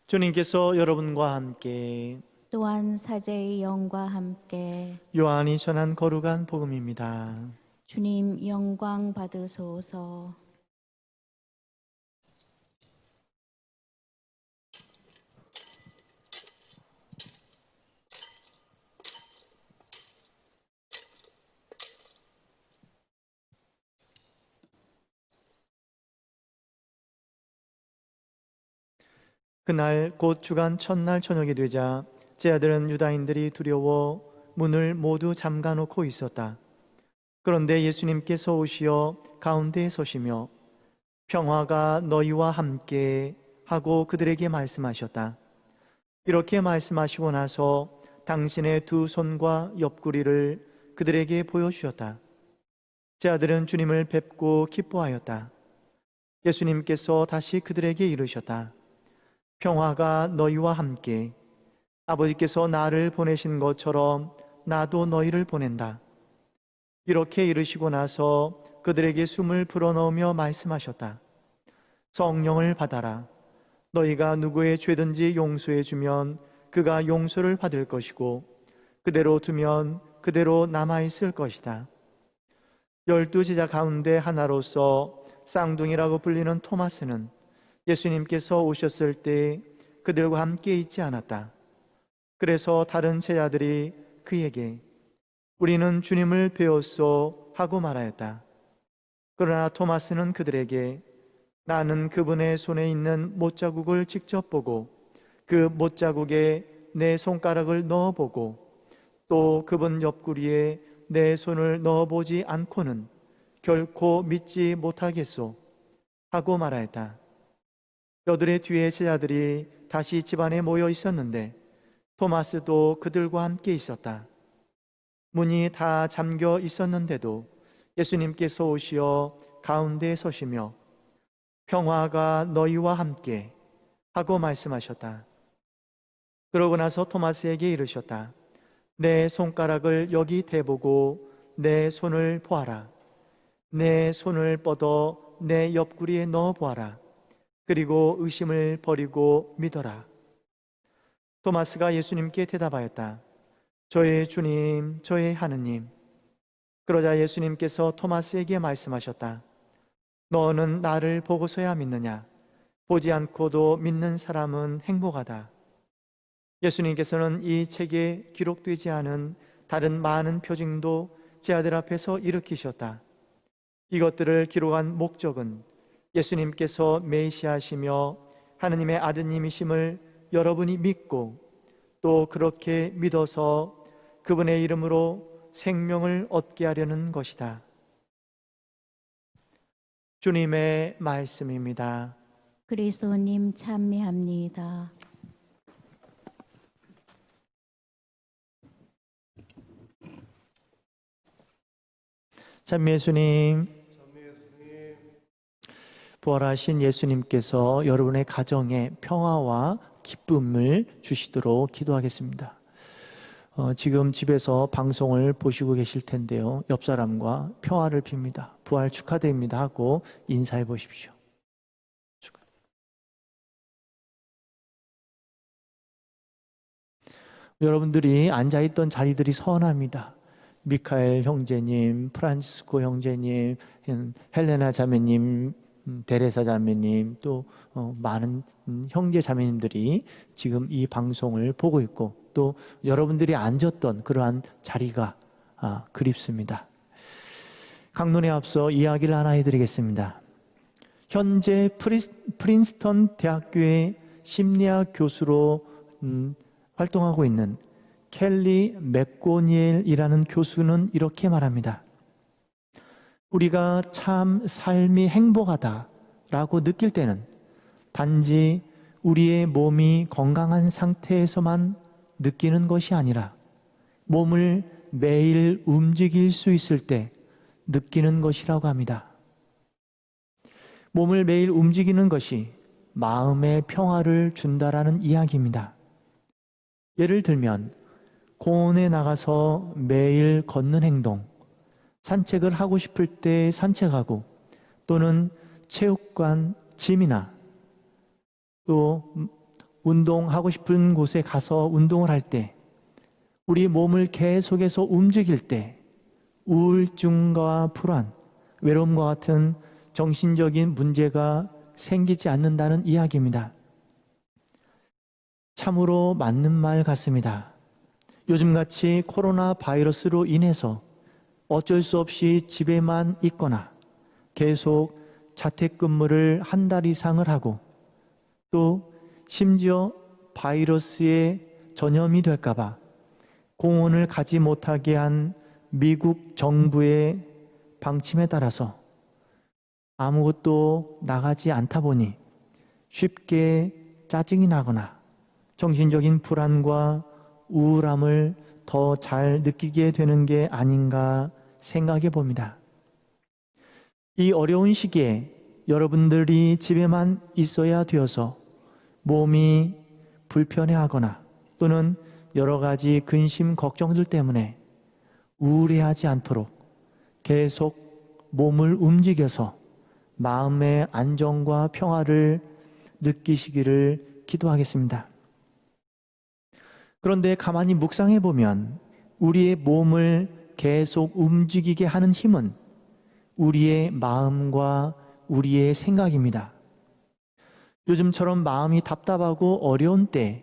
주님께서 여러분과 함께 또한 사제의 영과 함께 요한이 전한 거룩한 복음입니다. 주님 영광 받으소서. 그날 곧 주간 첫날 저녁이 되자 제 아들은 유다인들이 두려워 문을 모두 잠가 놓고 있었다. 그런데 예수님께서 오시어 가운데에 서시며 평화가 너희와 함께 하고 그들에게 말씀하셨다. 이렇게 말씀하시고 나서 당신의 두 손과 옆구리를 그들에게 보여주셨다. 제 아들은 주님을 뵙고 기뻐하였다. 예수님께서 다시 그들에게 이르셨다. 평화가 너희와 함께. 아버지께서 나를 보내신 것처럼 나도 너희를 보낸다. 이렇게 이르시고 나서 그들에게 숨을 불어넣으며 말씀하셨다. 성령을 받아라. 너희가 누구의 죄든지 용서해 주면 그가 용서를 받을 것이고 그대로 두면 그대로 남아있을 것이다. 12제자 가운데 하나로서 쌍둥이라고 불리는 토마스는 예수님께서 오셨을 때 그들과 함께 있지 않았다. 그래서 다른 제자들이 그에게 우리는 주님을 배웠소 하고 말하였다. 그러나 토마스는 그들에게 나는 그분의 손에 있는 못자국을 직접 보고 그 못자국에 내 손가락을 넣어보고 또 그분 옆구리에 내 손을 넣어보지 않고는 결코 믿지 못하겠소 하고 말하였다. 여들의 뒤에 제자들이 다시 집안에 모여 있었는데 토마스도 그들과 함께 있었다. 문이 다 잠겨 있었는데도 예수님께서 오시어 가운데에 서시며 평화가 너희와 함께 하고 말씀하셨다. 그러고 나서 토마스에게 이르셨다. 내 손가락을 여기 대보고 내 손을 보아라. 내 손을 뻗어 내 옆구리에 넣어 보아라. 그리고 의심을 버리고 믿어라. 토마스가 예수님께 대답하였다. 저의 주님, 저의 하느님. 그러자 예수님께서 토마스에게 말씀하셨다. 너는 나를 보고서야 믿느냐? 보지 않고도 믿는 사람은 행복하다. 예수님께서는 이 책에 기록되지 않은 다른 많은 표징도 제 아들 앞에서 일으키셨다. 이것들을 기록한 목적은 예수님께서 메시아시며 하느님의 아드님이심을 여러분이 믿고 또 그렇게 믿어서 그분의 이름으로 생명을 얻게 하려는 것이다. 주님의 말씀입니다. 그리스도님 찬미합니다. 찬미 예수님, 부활하신 예수님께서 여러분의 가정에 평화와 기쁨을 주시도록 기도하겠습니다. 지금 집에서 방송을 보시고 계실 텐데요. 옆 사람과 평화를 빕니다. 부활 축하드립니다 하고 인사해 보십시오. 여러분들이 앉아있던 자리들이 서운합니다. 미카엘 형제님, 프란치스코 형제님, 헬레나 자매님, 데레사 자매님, 또 많은 형제 자매님들이 지금 이 방송을 보고 있고 또 여러분들이 앉았던 그러한 자리가 그립습니다. 강론에 앞서 이야기를 하나 해드리겠습니다. 현재 프린스턴 대학교의 심리학 교수로 활동하고 있는 켈리 맥고니엘이라는 교수는 이렇게 말합니다. 우리가 참 삶이 행복하다라고 느낄 때는 단지 우리의 몸이 건강한 상태에서만 느끼는 것이 아니라 몸을 매일 움직일 수 있을 때 느끼는 것이라고 합니다. 몸을 매일 움직이는 것이 마음의 평화를 준다라는 이야기입니다. 예를 들면 공원에 나가서 매일 걷는 행동, 산책을 하고 싶을 때 산책하고 또는 체육관, 짐이나 또 운동하고 싶은 곳에 가서 운동을 할 때, 우리 몸을 계속해서 움직일 때 우울증과 불안, 외로움과 같은 정신적인 문제가 생기지 않는다는 이야기입니다. 참으로 맞는 말 같습니다. 요즘같이 코로나 바이러스로 인해서 어쩔 수 없이 집에만 있거나 계속 자택근무를 한 달 이상을 하고 또 심지어 바이러스에 전염이 될까봐 공원을 가지 못하게 한 미국 정부의 방침에 따라서 아무것도 나가지 않다 보니 쉽게 짜증이 나거나 정신적인 불안과 우울함을 더 잘 느끼게 되는 게 아닌가 생각해 봅니다. 이 어려운 시기에 여러분들이 집에만 있어야 되어서 몸이 불편해하거나 또는 여러 가지 근심, 걱정들 때문에 우울해하지 않도록 계속 몸을 움직여서 마음의 안정과 평화를 느끼시기를 기도하겠습니다. 그런데 가만히 묵상해 보면 우리의 몸을 계속 움직이게 하는 힘은 우리의 마음과 우리의 생각입니다. 요즘처럼 마음이 답답하고 어려운 때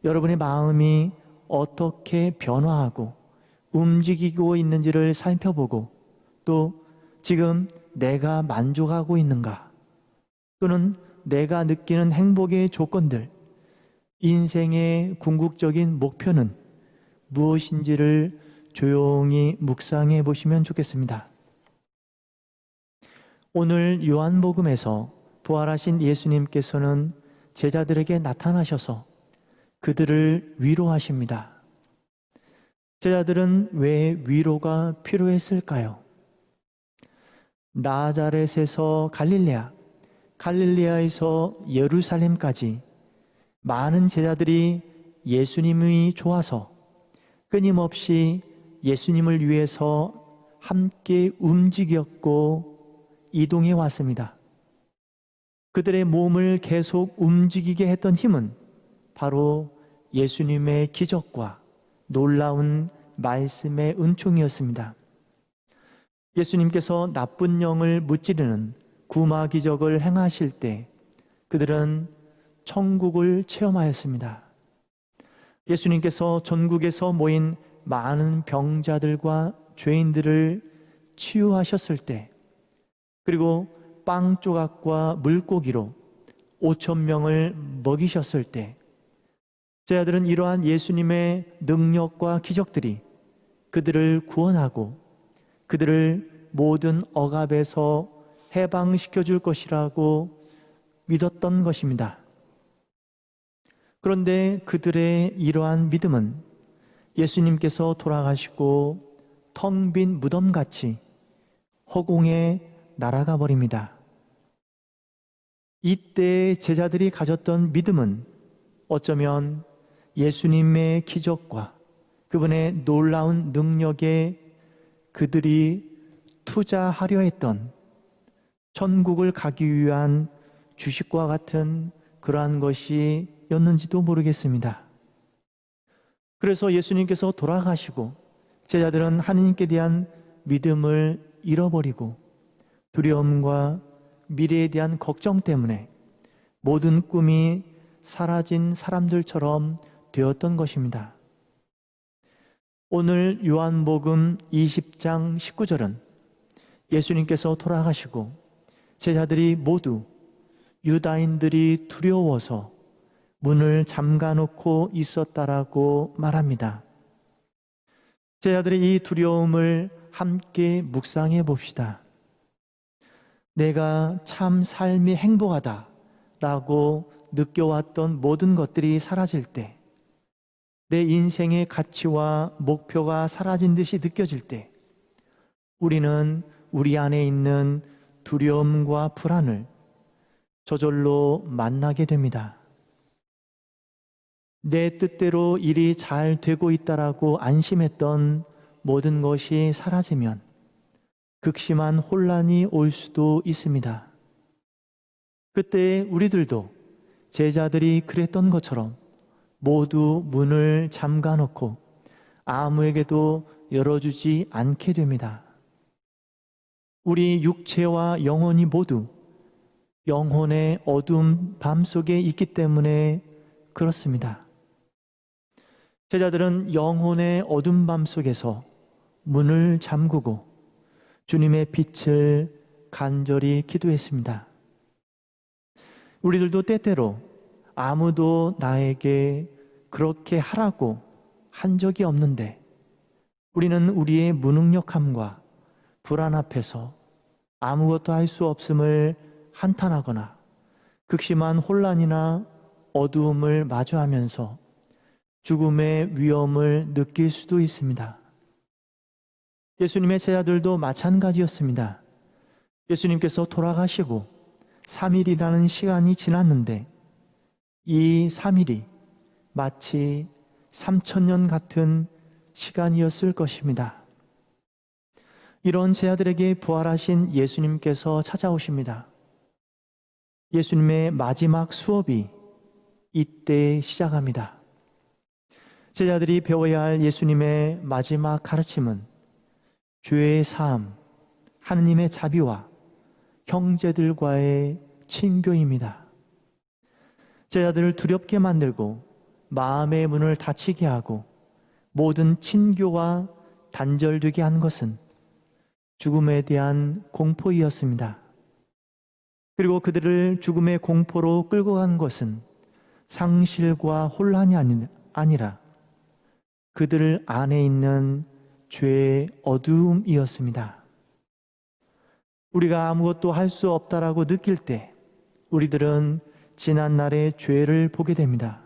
여러분의 마음이 어떻게 변화하고 움직이고 있는지를 살펴보고 또 지금 내가 만족하고 있는가 또는 내가 느끼는 행복의 조건들, 인생의 궁극적인 목표는 무엇인지를 조용히 묵상해 보시면 좋겠습니다. 오늘 요한복음에서 부활하신 예수님께서는 제자들에게 나타나셔서 그들을 위로하십니다. 제자들은 왜 위로가 필요했을까요? 나자렛에서 갈릴레아, 갈릴레아에서 예루살렘까지 많은 제자들이 예수님이 좋아서 끊임없이 예수님을 위해서 함께 움직였고 이동해 왔습니다. 그들의 몸을 계속 움직이게 했던 힘은 바로 예수님의 기적과 놀라운 말씀의 은총이었습니다. 예수님께서 나쁜 영을 무찌르는 구마 기적을 행하실 때 그들은 천국을 체험하였습니다. 예수님께서 전국에서 모인 많은 병자들과 죄인들을 치유하셨을 때 그리고 빵 조각과 물고기로 5,000명을 먹이셨을 때 제자들은 이러한 예수님의 능력과 기적들이 그들을 구원하고 그들을 모든 억압에서 해방시켜 줄 것이라고 믿었던 것입니다. 그런데 그들의 이러한 믿음은 예수님께서 돌아가시고 텅 빈 무덤같이 허공에 날아가 버립니다. 이때 제자들이 가졌던 믿음은 어쩌면 예수님의 기적과 그분의 놀라운 능력에 그들이 투자하려 했던 천국을 가기 위한 주식과 같은 그러한 것이었는지도 모르겠습니다. 그래서 예수님께서 돌아가시고 제자들은 하느님께 대한 믿음을 잃어버리고 두려움과 미래에 대한 걱정 때문에 모든 꿈이 사라진 사람들처럼 되었던 것입니다. 오늘 요한복음 20장 19절은 예수님께서 돌아가시고 제자들이 모두 유다인들이 두려워서 문을 잠가놓고 있었다라고 말합니다. 제자들의 이 두려움을 함께 묵상해 봅시다. 내가 참 삶이 행복하다 라고 느껴왔던 모든 것들이 사라질 때, 내 인생의 가치와 목표가 사라진 듯이 느껴질 때 우리는 우리 안에 있는 두려움과 불안을 저절로 만나게 됩니다. 내 뜻대로 일이 잘 되고 있다라고 안심했던 모든 것이 사라지면 극심한 혼란이 올 수도 있습니다. 그때 우리들도 제자들이 그랬던 것처럼 모두 문을 잠가 놓고 아무에게도 열어주지 않게 됩니다. 우리 육체와 영혼이 모두 영혼의 어두운 밤 속에 있기 때문에 그렇습니다. 제자들은 영혼의 어두운 밤 속에서 문을 잠그고 주님의 빛을 간절히 기도했습니다. 우리들도 때때로 아무도 나에게 그렇게 하라고 한 적이 없는데 우리는 우리의 무능력함과 불안 앞에서 아무것도 할 수 없음을 한탄하거나 극심한 혼란이나 어두움을 마주하면서 죽음의 위험을 느낄 수도 있습니다. 예수님의 제자들도 마찬가지였습니다. 예수님께서 돌아가시고 3일이라는 시간이 지났는데 이 3일이 마치 3000년 같은 시간이었을 것입니다. 이런 제자들에게 부활하신 예수님께서 찾아오십니다. 예수님의 마지막 수업이 이때 시작합니다. 제자들이 배워야 할 예수님의 마지막 가르침은 죄의 사함, 하느님의 자비와 형제들과의 친교입니다. 제자들을 두렵게 만들고 마음의 문을 닫히게 하고 모든 친교와 단절되게 한 것은 죽음에 대한 공포이었습니다. 그리고 그들을 죽음의 공포로 끌고 간 것은 상실과 혼란이 아니라 그들 안에 있는 죄의 어두움이었습니다. 우리가 아무것도 할 수 없다라고 느낄 때 우리들은 지난날의 죄를 보게 됩니다.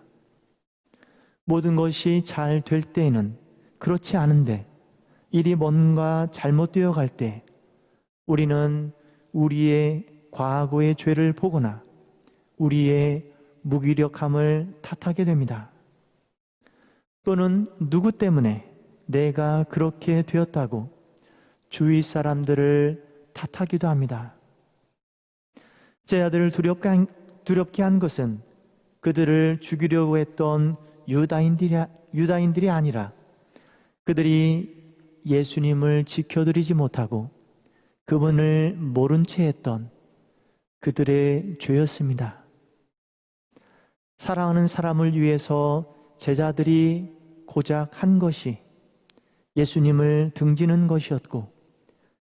모든 것이 잘 될 때에는 그렇지 않은데 일이 뭔가 잘못되어 갈 때 우리는 우리의 과거의 죄를 보거나 우리의 무기력함을 탓하게 됩니다. 또는 누구 때문에 내가 그렇게 되었다고 주위 사람들을 탓하기도 합니다. 제자들을 두렵게 한 것은 그들을 죽이려고 했던 유다인들이 아니라 그들이 예수님을 지켜드리지 못하고 그분을 모른 채 했던 그들의 죄였습니다. 사랑하는 사람을 위해서 제자들이 고작 한 것이 예수님을 등지는 것이었고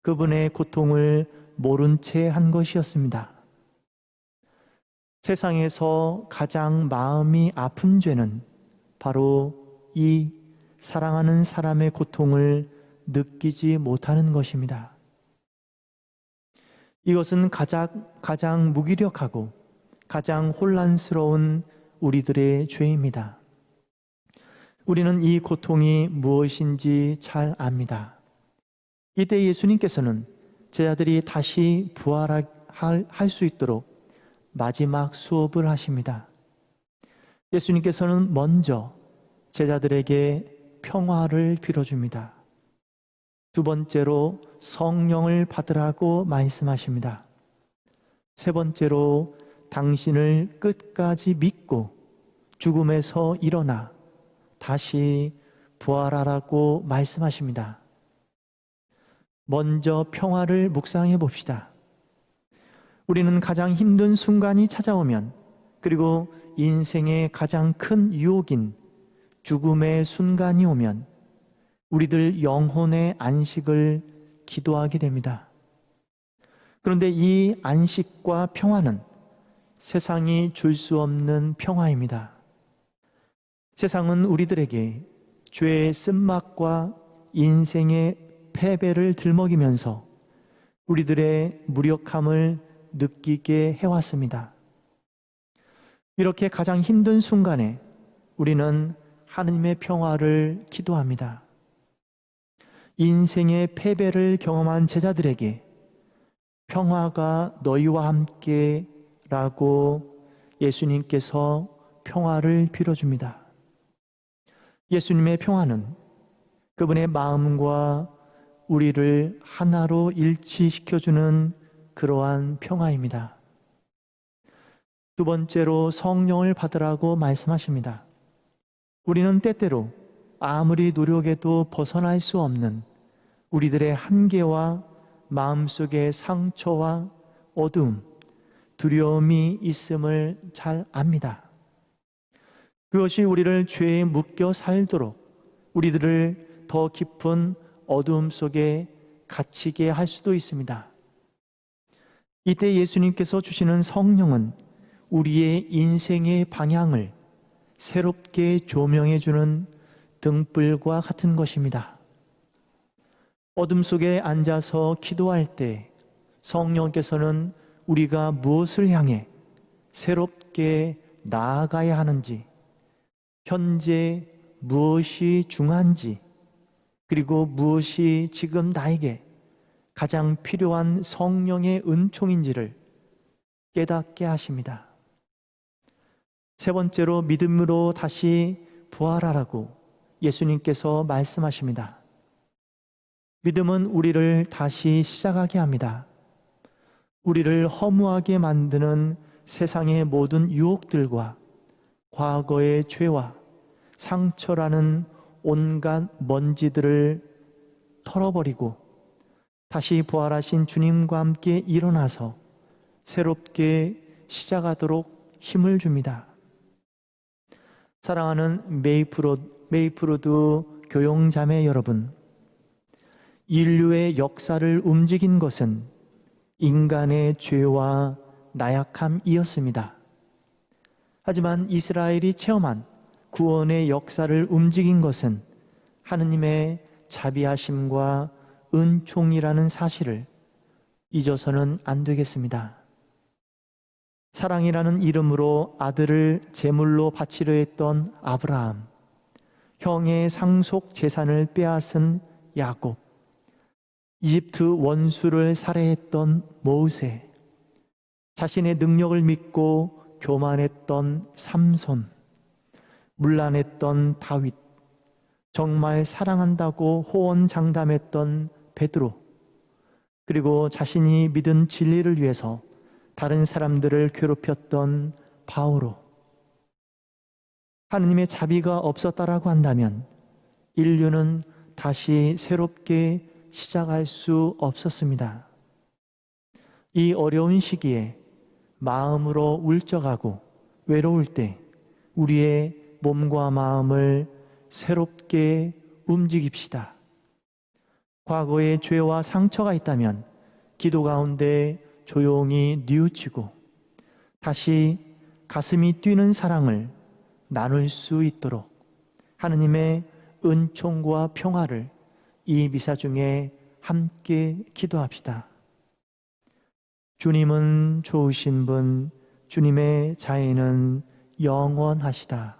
그분의 고통을 모른 채 한 것이었습니다. 세상에서 가장 마음이 아픈 죄는 바로 이 사랑하는 사람의 고통을 느끼지 못하는 것입니다. 이것은 가장 무기력하고 가장 혼란스러운 우리들의 죄입니다. 우리는 이 고통이 무엇인지 잘 압니다. 이때 예수님께서는 제자들이 다시 부활할 수 있도록 마지막 수업을 하십니다. 예수님께서는 먼저 제자들에게 평화를 빌어줍니다. 두 번째로 성령을 받으라고 말씀하십니다. 세 번째로 당신을 끝까지 믿고 죽음에서 일어나 다시 부활하라고 말씀하십니다. 먼저 평화를 묵상해 봅시다. 우리는 가장 힘든 순간이 찾아오면 그리고 인생의 가장 큰 유혹인 죽음의 순간이 오면 우리들 영혼의 안식을 기도하게 됩니다. 그런데 이 안식과 평화는 세상이 줄 수 없는 평화입니다. 세상은 우리들에게 죄의 쓴맛과 인생의 패배를 들먹이면서 우리들의 무력함을 느끼게 해왔습니다. 이렇게 가장 힘든 순간에 우리는 하느님의 평화를 기도합니다. 인생의 패배를 경험한 제자들에게 평화가 너희와 함께 라고 예수님께서 평화를 빌어줍니다. 예수님의 평화는 그분의 마음과 우리를 하나로 일치시켜주는 그러한 평화입니다. 두 번째로 성령을 받으라고 말씀하십니다. 우리는 때때로 아무리 노력해도 벗어날 수 없는 우리들의 한계와 마음속의 상처와 어두움, 두려움이 있음을 잘 압니다. 그것이 우리를 죄에 묶여 살도록 우리들을 더 깊은 어두움 속에 갇히게 할 수도 있습니다. 이때 예수님께서 주시는 성령은 우리의 인생의 방향을 새롭게 조명해 주는 등불과 같은 것입니다. 어둠 속에 앉아서 기도할 때 성령께서는 우리가 무엇을 향해 새롭게 나아가야 하는지, 현재 무엇이 중요한지, 그리고 무엇이 지금 나에게 가장 필요한 성령의 은총인지를 깨닫게 하십니다. 세 번째로 믿음으로 다시 부활하라고 예수님께서 말씀하십니다. 믿음은 우리를 다시 시작하게 합니다. 우리를 허무하게 만드는 세상의 모든 유혹들과 과거의 죄와 상처라는 온갖 먼지들을 털어버리고 다시 부활하신 주님과 함께 일어나서 새롭게 시작하도록 힘을 줍니다. 사랑하는 메이프로드 교용자매 여러분, 인류의 역사를 움직인 것은 인간의 죄와 나약함이었습니다. 하지만 이스라엘이 체험한 구원의 역사를 움직인 것은 하느님의 자비하심과 은총이라는 사실을 잊어서는 안 되겠습니다. 사랑이라는 이름으로 아들을 제물로 바치려 했던 아브라함, 형의 상속 재산을 빼앗은 야곱, 이집트 원수를 살해했던 모세, 자신의 능력을 믿고 교만했던 삼손, 문란했던 다윗, 정말 사랑한다고 호언장담했던 베드로, 그리고 자신이 믿은 진리를 위해서 다른 사람들을 괴롭혔던 바오로. 하느님의 자비가 없었다라고 한다면 인류는 다시 새롭게 시작할 수 없었습니다. 이 어려운 시기에 마음으로 울적하고 외로울 때 우리의 몸과 마음을 새롭게 움직입시다. 과거의 죄와 상처가 있다면 기도 가운데 조용히 뉘우치고 다시 가슴이 뛰는 사랑을 나눌 수 있도록 하느님의 은총과 평화를 이 미사 중에 함께 기도합시다. 주님은 좋으신 분, 주님의 자애는 영원하시다.